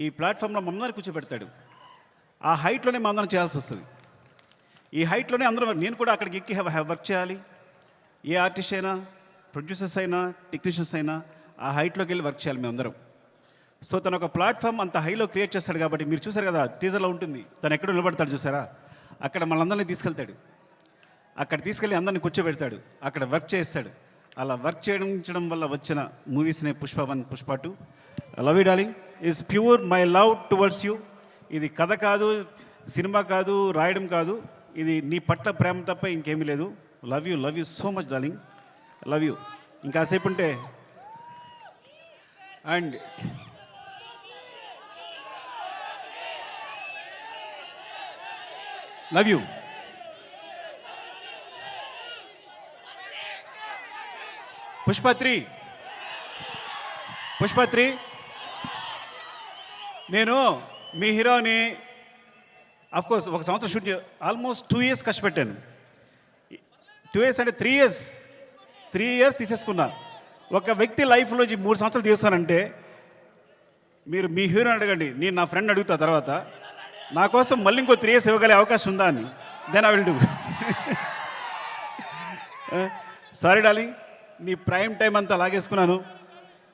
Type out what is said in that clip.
ఈ ప్లాట్ఫామ్లో మమ్మల్ని కూర్చోబెడతాడు. ఆ హైట్లోనే మమ్మల్ని చేయాల్సి వస్తుంది. ఈ హైట్లోనే అందరూ, నేను కూడా అక్కడికి ఎక్కి వర్క్ చేయాలి. ఏ ఆర్టిస్ట్ అయినా, ప్రొడ్యూసర్స్ అయినా, టెక్నీషియన్స్ అయినా ఆ హైట్లోకి వెళ్ళి వర్క్ చేయాలి మేమందరం. సో తను ఒక ప్లాట్ఫామ్ అంత హైలో క్రియేట్ చేస్తాడు కాబట్టి మీరు చూసారు కదా, టీజర్లో ఉంటుంది, తను ఎక్కడ నిలబడతాడు చూసారా, అక్కడ మనందరినీ తీసుకెళ్తాడు. అక్కడ తీసుకెళ్ళి అందరిని కూర్చోబెడతాడు, అక్కడ వర్క్ చేస్తాడు. అలా వర్క్ చేయడం వల్ల వచ్చిన మూవీస్నే Pushpa 1, Pushpa 2. Love you darling is pure my love towards you. ఇది కథ కాదు, సినిమా కాదు, రాయడం కాదు, ఇది నీ పట్ల ప్రేమ తప్ప ఇంకేమీ లేదు. Love you so much darling, love you. ఇంకాసేపు ఉంటే అండ్ లవ్ యూ. పుష్ప 3 నేను మీ హీరోని అఫ్కోర్స్ 1 సంవత్సరం షూట్ ఆల్మోస్ట్ 2 years కష్టపెట్టాను. 2 years అంటే 3 years తీసేసుకున్నా. ఒక వ్యక్తి లైఫ్లో 3 సంవత్సరాలు తీస్తానంటే మీరు మీ హీరోని అడగండి, నేను నా ఫ్రెండ్ అడుగుతా తర్వాత నా కోసం మళ్ళీ ఇంకో 3 years ఇవ్వగలే అవకాశం ఉందా అని. Then I will do. Sorry darling, నీ ప్రైమ్ టైం అంతా లాగేసుకున్నాను.